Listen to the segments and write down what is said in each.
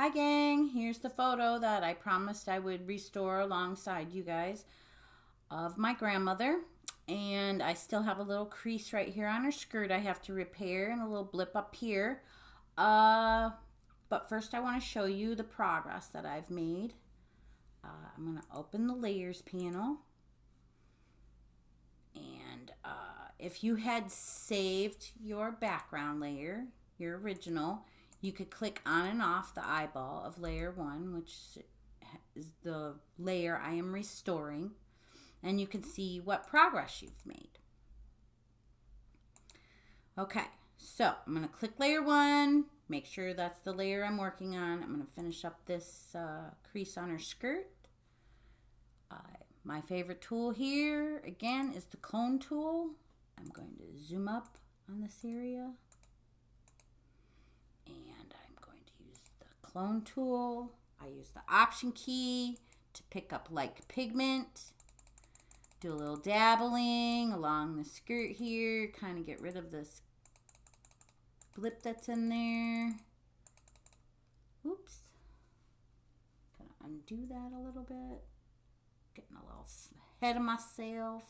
Hi gang, here's the photo that I promised I would restore alongside you guys of my grandmother. And I still have a little crease right here on her skirt I have to repair and a little blip up here. But first I want to show you the progress that I've made. I'm going to open the layers panel. And if you had saved your background layer, your original, you could click on and off the eyeball of layer 1, which is the layer I am restoring, and you can see what progress you've made. Okay, so I'm going to click layer 1, make sure that's the layer I'm working on. I'm going to finish up this crease on her skirt. My favorite tool here, again, is the cone tool. I'm going to zoom up on this area. And I'm going to use the clone tool. I use the option key to pick up like pigment. Do a little dabbling along the skirt here. Kind of get rid of this blip that's in there. Oops. Gonna undo that a little bit. Getting a little ahead of myself.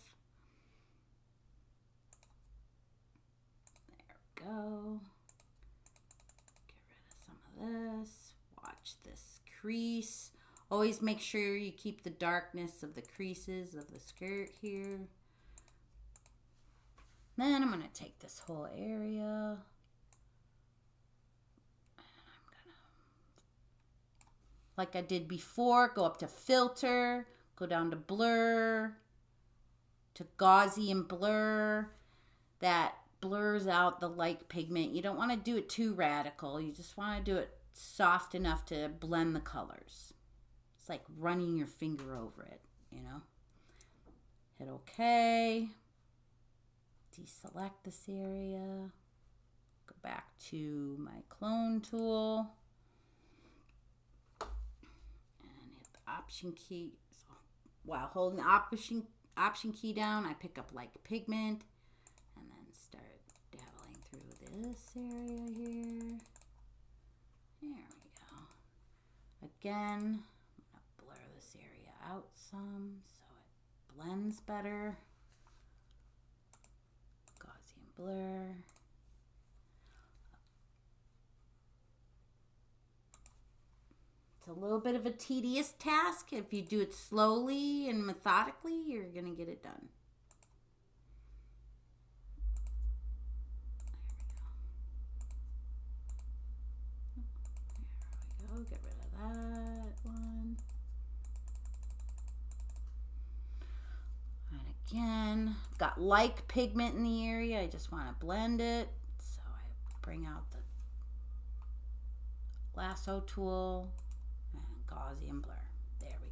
There we go. Get rid of some of this. Watch this crease. Always make sure you keep the darkness of the creases of the skirt here. Then I'm going to take this whole area. And I'm going to, like I did before, go up to filter. Go down to blur, to Gaussian blur. That blurs out the light pigment. You don't want to do it too radical. You just want to do it soft enough to blend the colors. It's like running your finger over it, you know. Hit OK. Deselect this area. Go back to my clone tool. And hit the option key. While holding the option key down, I pick up like pigment and then start dabbling through this area here. There we go. Again, I'm going to blur this area out some so it blends better. Gaussian blur. It's a little bit of a tedious task. If you do it slowly and methodically, you're going to get it done. There we go. Get rid of that one. And again, got like pigment in the area. I just want to blend it. So I bring out the lasso tool. Gaussian blur. There we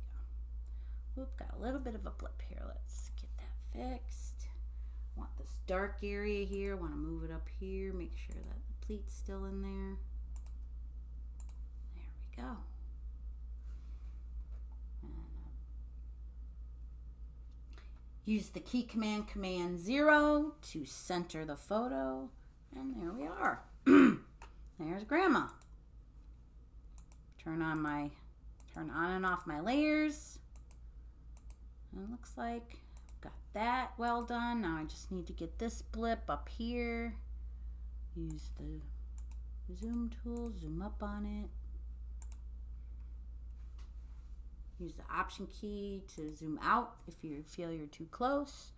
go. Oop, got a little bit of a blip here. Let's get that fixed. Want this dark area here. Want to move it up here. Make sure that the pleat's still in there. There we go. And use the key command, Command 0 to center the photo. And there we are. There's Grandma. Turn on and off my layers. And it looks like I've got that well done. Now I just need to get this blip up here. Use the zoom tool, zoom up on it. Use the option key to zoom out if you feel you're too close.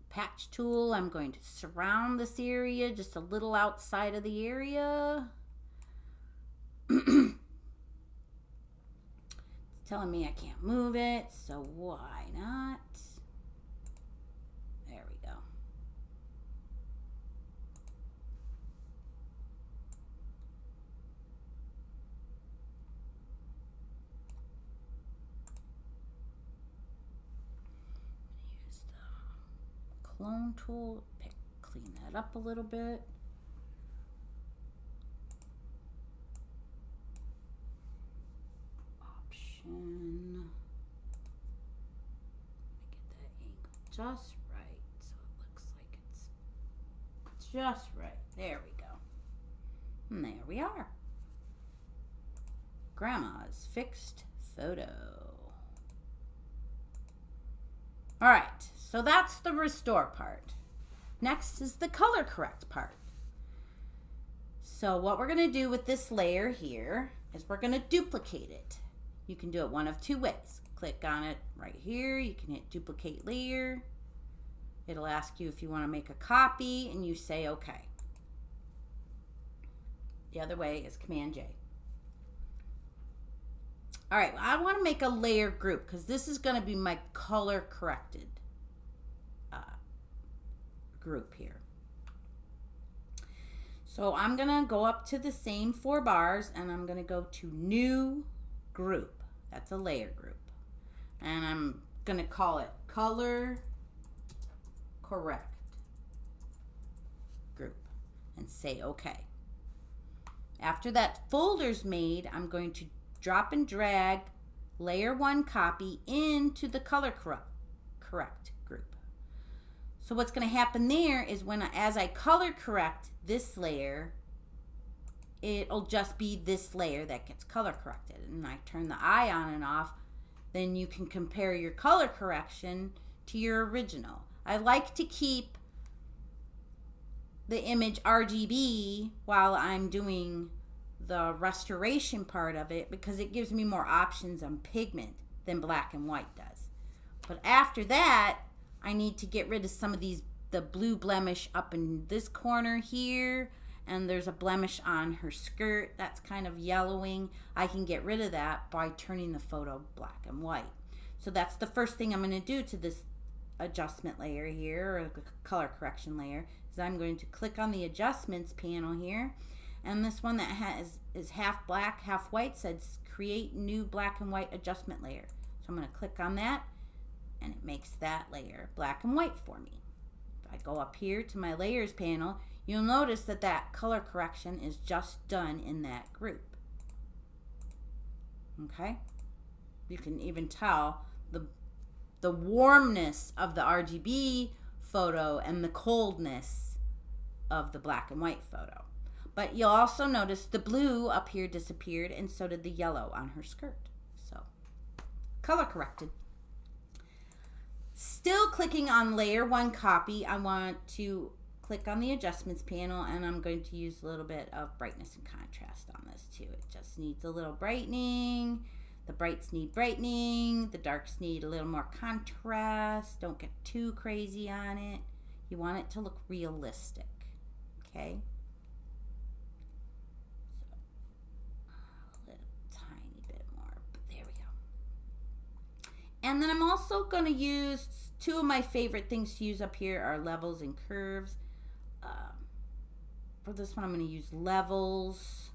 Patch tool, I'm going to surround this area just a little outside of the area. Telling me I can't move it, so why not? There we go. Use the clone tool, clean that up a little bit. And get that angle just right so it looks like it's just right. There we go. And there we are. Grandma's fixed photo. All right, so that's the restore part. Next is the color correct part. So what we're going to do with this layer here is we're going to duplicate it. You can do it one of two ways. Click on it right here. You can hit duplicate layer. It'll ask you if you want to make a copy, and you say okay. The other way is Command J. All right, I want to make a layer group because this is going to be my color corrected group here. So I'm going to go up to the same 4 bars, and I'm going to go to New Group. That's a layer group. And I'm going to call it Color Correct Group and say OK. After that folder's made, I'm going to drop and drag layer 1 copy into the color correct group. So what's going to happen there is as I color correct this layer, it'll just be this layer that gets color corrected. And I turn the eye on and off, then you can compare your color correction to your original. I like to keep the image RGB while I'm doing the restoration part of it because it gives me more options on pigment than black and white does. But after that, I need to get rid of some of the blue blemish up in this corner here, and there's a blemish on her skirt that's kind of yellowing. I can get rid of that by turning the photo black and white. So that's the first thing I'm going to do to this adjustment layer here, or the color correction layer, is I'm going to click on the adjustments panel here, and this one that is half black, half white says create new black and white adjustment layer. So I'm going to click on that, and it makes that layer black and white for me. If I go up here to my layers panel, you'll notice that that color correction is just done in that group. Okay? You can even tell the warmness of the RGB photo and the coldness of the black and white photo. But you'll also notice the blue up here disappeared, and so did the yellow on her skirt. So, color corrected. Still clicking on layer 1 copy, I want to click on the adjustments panel, and I'm going to use a little bit of brightness and contrast on this too. It just needs a little brightening. The brights need brightening. The darks need a little more contrast. Don't get too crazy on it. You want it to look realistic. Okay? So, a little tiny bit more, but there we go. And then I'm also going to use two of my favorite things to use up here are levels and curves. For this one, I'm going to use levels.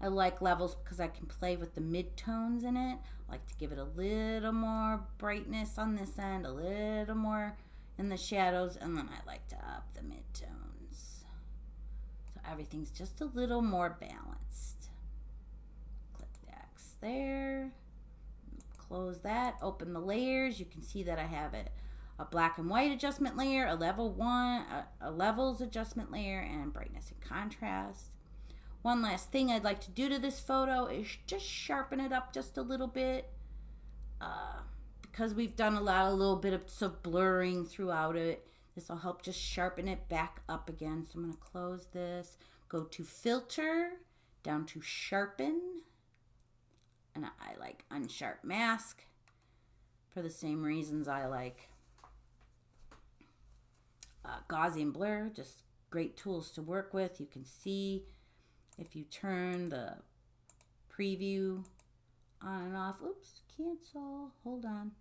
I like levels because I can play with the midtones in it. I like to give it a little more brightness on this end, a little more in the shadows, and then I like to up the midtones. So everything's just a little more balanced. Click the X there. Close that. Open the layers. You can see that I have it. A black and white adjustment layer, a level 1, a levels adjustment layer, and brightness and contrast. One last thing I'd like to do to this photo is just sharpen it up just a little bit. Because we've done a little bit of blurring throughout it. This will help just sharpen it back up again. So I'm going to close this, go to filter, down to sharpen, and I like unsharp mask for the same reasons I like Gaussian blur. Just great tools to work with. You can see if you turn the preview on and off. Oops, cancel. Hold on.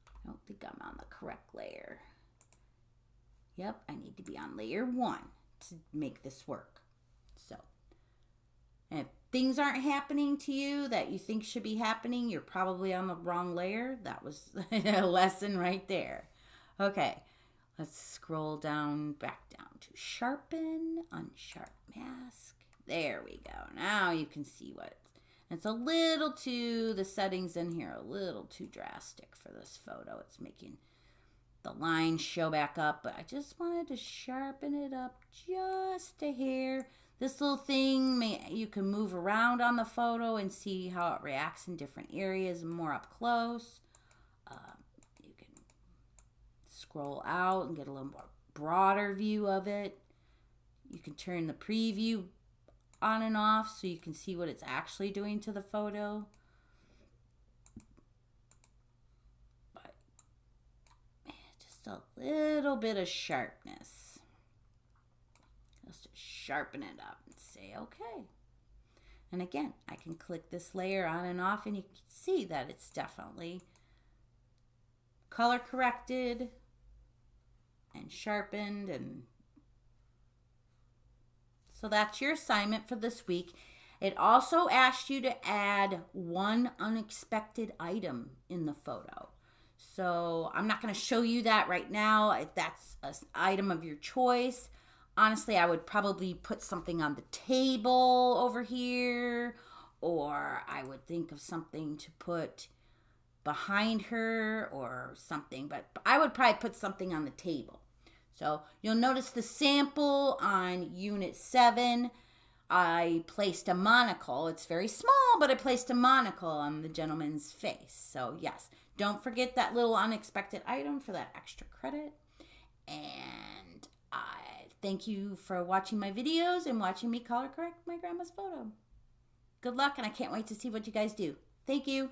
I don't think I'm on the correct layer. Yep, I need to be on layer 1 to make this work. So, and if things aren't happening to you that you think should be happening, you're probably on the wrong layer. That was a lesson right there. Okay, let's scroll back down to sharpen, unsharp mask. There we go. Now you can see what. It's a little too, the settings in here are a little too drastic for this photo. It's making the lines show back up, but I just wanted to sharpen it up just a hair. This little thing, you can move around on the photo and see how it reacts in different areas more up close. You can scroll out and get a little more broader view of it. You can turn the preview on and off so you can see what it's actually doing to the photo. But just a little bit of sharpness. Just to sharpen it up and say, okay. And again, I can click this layer on and off and you can see that it's definitely color corrected and sharpened. And so that's your assignment for this week. It also asked you to add one unexpected item in the photo. So I'm not going to show you that right now. If that's an item of your choice, honestly, I would probably put something on the table over here, or I would think of something to put behind her or something, but I would probably put something on the table. So you'll notice the sample on Unit 7, I placed a monocle. It's very small, but I placed a monocle on the gentleman's face. So yes, don't forget that little unexpected item for that extra credit. And I thank you for watching my videos and watching me color correct my grandma's photo. Good luck, and I can't wait to see what you guys do. Thank you.